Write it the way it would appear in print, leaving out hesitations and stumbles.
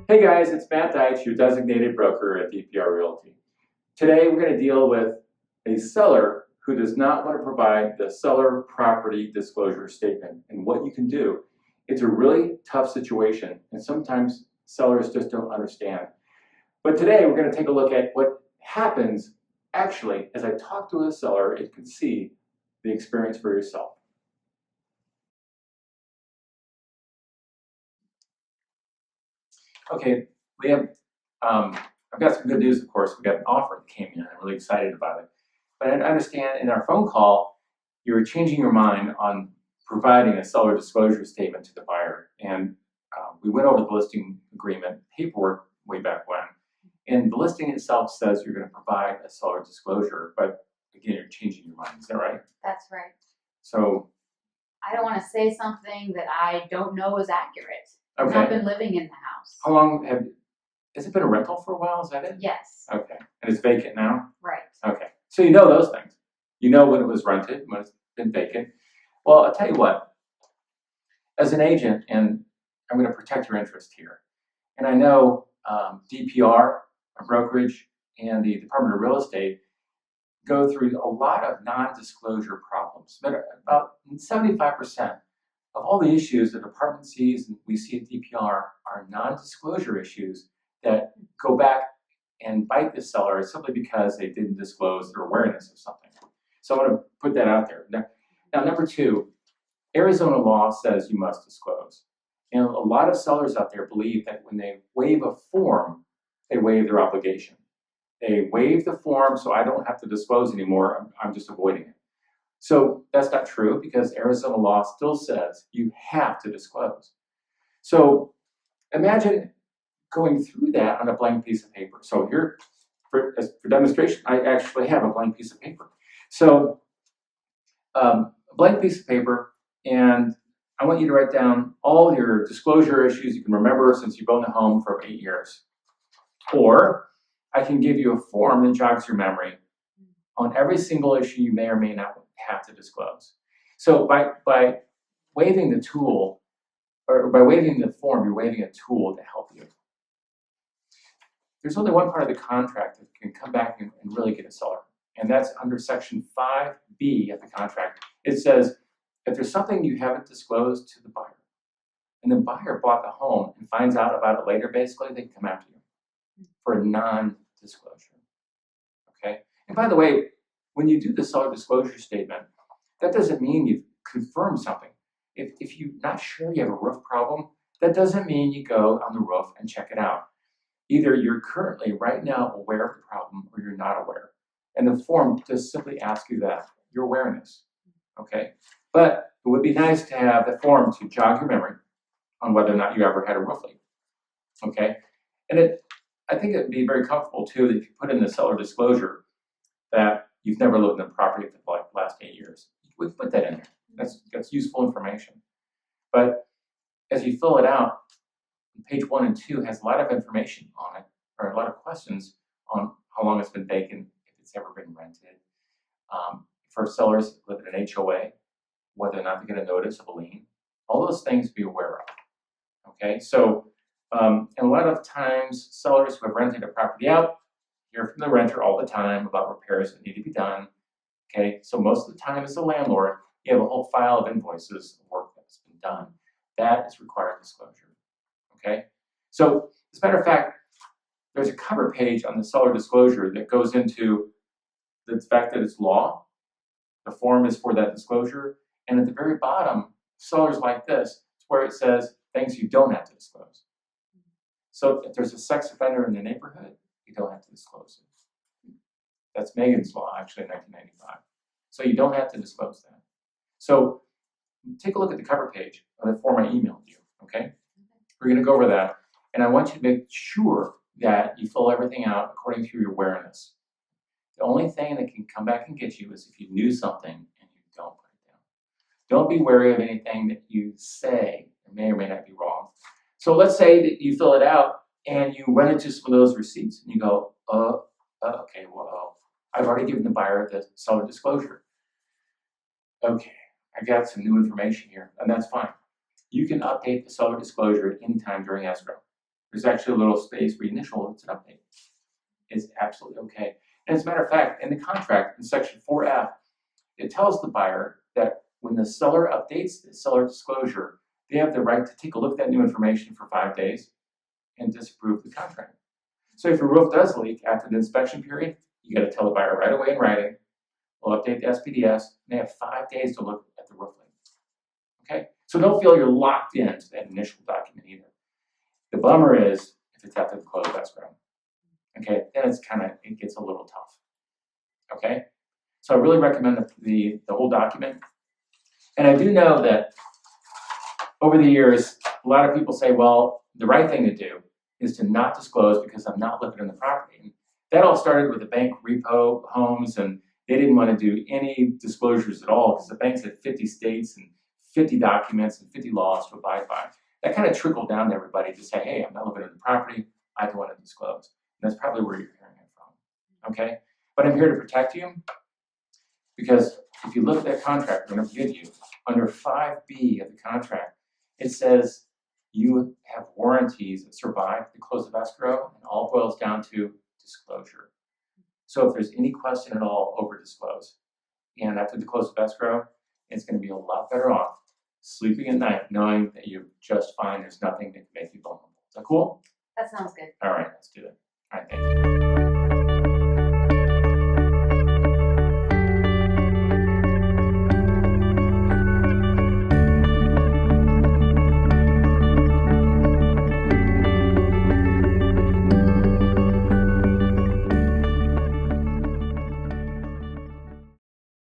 Hey guys, it's Matt Deitch, your designated broker at DPR Realty. Today we're going to deal with a seller who does not want to provide the seller property disclosure statement and what you can do. It's a really tough situation and sometimes sellers just don't understand. But today we're going to take a look at what happens actually as I talk to a seller and you can see the experience for yourself. Okay, we have, I've got some good news, of course. We got an offer that came in. I'm really excited about it. But I understand in our phone call, you were changing your mind on providing a seller disclosure statement to the buyer. And we went over the listing agreement paperwork way back when. And the listing itself says you're going to provide a seller disclosure, but again, you're changing your mind. Is that right? That's right. So I don't want to say something that I don't know is accurate. okay. I've been living in the house. How long has it been a rental for a while? Is that it? Yes. Okay. And it's vacant now? Right. Okay. So you know those things. You know when it was rented, when it's been vacant. Well, I'll tell you what, as an agent, and I'm going to protect your interest here, and I know DPR, a brokerage, and the Department of Real Estate go through a lot of non-disclosure problems. But about 75% of all the issues the department sees and we see at DPR are non-disclosure issues that go back and bite the seller simply because they didn't disclose their awareness of something. So I want to put that out there. Now, number two, Arizona law says you must disclose. And a lot of sellers out there believe that when they waive a form, they waive their obligation. They waive the form so I don't have to disclose anymore, I'm just avoiding it. So that's not true because Arizona law still says you have to disclose. So imagine going through that on a blank piece of paper. So here, for demonstration, I actually have a blank piece of paper. So a blank piece of paper, and I want you to write down all your disclosure issues you can remember since you've owned the home for 8 years. Or I can give you a form that jogs your memory on every single issue you may or may not have to disclose. So by waiving the tool, or by waiving the form, you're waiving a tool to help you. There's only one part of the contract that can come back and really get a seller, and that's under section 5B of the contract. It says, if there's something you haven't disclosed to the buyer, and the buyer bought the home and finds out about it later, basically, they can come after you for a non-disclosure, okay? And by the way, when you do the seller disclosure statement, that doesn't mean you've confirmed something. If you're not sure you have a roof problem, that doesn't mean you go on the roof and check it out. Either you're currently, right now, aware of the problem or you're not aware. And the form just simply asks you that, your awareness, okay? But it would be nice to have the form to jog your memory on whether or not you ever had a roof leak, okay? And I think it'd be very comfortable too that if you put in the seller disclosure that you've never lived in a property for like the last 8 years. We put that in there. That's useful information. But as you fill it out, page 1 and 2 has a lot of information on it, or a lot of questions on how long it's been vacant, if it's ever been rented. For sellers who live in an HOA, whether or not they get a notice of a lien, all those things to be aware of. Okay, so and a lot of times sellers who have rented a property out hear from the renter all the time about repairs that need to be done. Okay, so most of the time as a landlord, you have a whole file of invoices of work that's been done. That is required disclosure. Okay, so as a matter of fact, there's a cover page on the seller disclosure that goes into the fact that it's law. The form is for that disclosure, and at the very bottom, sellers like this, it's where it says things you don't have to disclose. So if there's a sex offender in the neighborhood, you don't have to disclose it. That's Megan's law, actually, in 1995. So you don't have to disclose that. So take a look at the cover page of the form I emailed you, okay? We're going to go over that, and I want you to make sure that you fill everything out according to your awareness. The only thing that can come back and get you is if you knew something and you don't put it down. Don't be wary of anything that you say that may or may not be wrong. So let's say that you fill it out and you run into some of those receipts and you go, okay, well, I've already given the buyer the seller disclosure. Okay, I got some new information here, and that's fine. You can update the seller disclosure at any time during escrow. there's actually a little space where you initial, it's an update. It's absolutely okay. And as a matter of fact, in the contract, in section 4F, it tells the buyer that when the seller updates the seller disclosure, they have the right to take a look at that new information for 5 days and disapprove the contract. So if your roof does leak after the inspection period, you got to tell the buyer right away in writing. We'll update the SPDS, and they have 5 days to look at the roof leak. Okay? So don't feel you're locked into that initial document either. The bummer is if it's after the close of escrow. Okay, then it gets a little tough. Okay? So I really recommend the whole document. And I do know that over the years, a lot of people say, well, the right thing to do is to not disclose because I'm not living in the property. And that all started with the bank repo homes, and they didn't want to do any disclosures at all because the banks had 50 states and 50 documents and 50 laws to abide by. That kind of trickled down to everybody to say, hey, I'm not living in the property, I don't want to disclose. And that's probably where you're hearing it from, okay? But I'm here to protect you because if you look at that contract I'm going to give you, under 5B of the contract, it says you have warranties that survive the close of escrow, and all boils down to disclosure. So if there's any question at all, over disclose. And after the close of escrow, it's going to be a lot better off sleeping at night knowing that you're just fine, there's nothing that can make you vulnerable. Is that cool? That sounds good. All right, let's do it. All right, thank you.